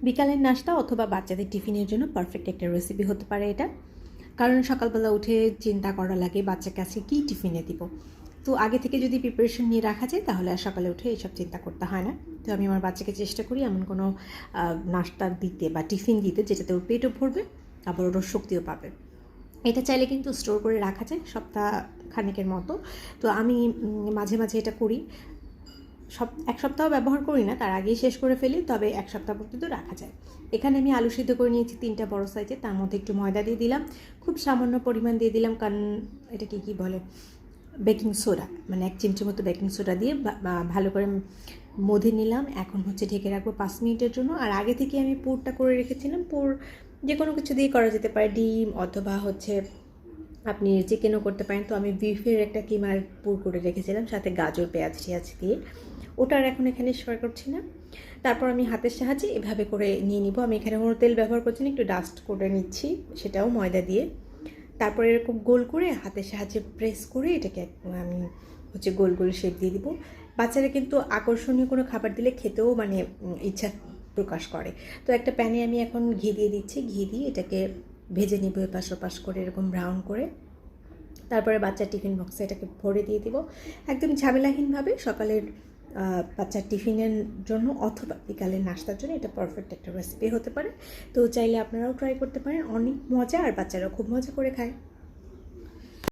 বিকালের নাস্তা অথবা বাচ্চাদের টিফিনের জন্য পারফেক্ট একটা রেসিপি হতে পারে এটা। কারণ সকালবেলা উঠে চিন্তা করা লাগে বাচ্চাকে আজকে কী টিফিনে দিব। তো আগে থেকে যদি প্রিপারেশন নিয়ে রাখা যায় তাহলে আর সকালে উঠে এইসব চিন্তা করতে হয় না। তো আমি আমার বাচ্চাকে চেষ্টা করি এমন কোনো নাস্তা দিতে বা টিফিন দিতে যেটাতে ওর পেটও ভরবে, আবার ওর শক্তিও পাবে। এটা চাইলে কিন্তু স্টোর করে রাখা যায় সপ্তাহ খানেকের মতো। তো আমি মাঝে মাঝে এটা করি। এক সপ্তাহ ব্যবহার করি না, তার আগেই শেষ করে ফেলি, তবে এক সপ্তাহ পর্যন্ত রাখা যায়। এখানে আমি আলু সিদ্ধ করে নিয়েছি 3টা বড় সাইজে, তার মধ্যে একটু ময়দা দিয়ে দিলাম, খুব সামান্য পরিমাণ দিয়ে দিলাম, কারণ এটাকে কী বলে, বেকিং সোডা, মানে 1 চিমটি মতো বেকিং সোডা দিয়ে ভালো করে মধে নিলাম। এখন ঢেকে রাখবো 5 মিনিটের জন্য। আর আগে থেকে আমি পুরটা করে রেখেছিলাম। পুর যে কোনো কিছু দিয়ে করা যেতে পারে, ডিম অথবা আপনি চিকেনও করতে পারেন। তো আমি বিফের একটা কিমার পুর করে রেখেছিলাম, সাথে গাজর পেঁয়াজ টিয়াজ দিয়ে। ওটার এখন এখানে শেয়ার করছি না। তারপর আমি হাতের সাহায্যে এভাবে করে নিয়ে নিব। আমি এখানে কোনো তেল ব্যবহার করছি না, একটু ডাস্ট করে নিচ্ছি, সেটাও ময়দা দিয়ে। তারপর এরকম গোল করে হাতের সাহায্যে প্রেস করে এটাকে আমি গোল গোল শেপ দিয়ে দিব। বাচ্চারা কিন্তু আকর্ষণীয় কোনো খাবার দিলে খেতেও ইচ্ছা প্রকাশ করে। তো একটা প্যানে আমি এখন ঘি দিয়ে দিচ্ছি। ঘি দিয়ে এটাকে ভেজে নিব এপাশ ওপাশ করে, এরকম ব্রাউন করে। তারপরে বাচ্চার টিফিন বক্সে এটাকে ভরে দিয়ে দিব একদম ঝামেলাহীনভাবে। সকালের বাচ্চার টিফিনের জন্য অথবা বিকালের নাস্তার জন্য এটা পারফেক্ট একটা রেসিপি হতে পারে। তো চাইলে আপনারাও ট্রাই করতে পারেন, অনেক মজা, আর বাচ্চারাও খুব মজা করে খায়।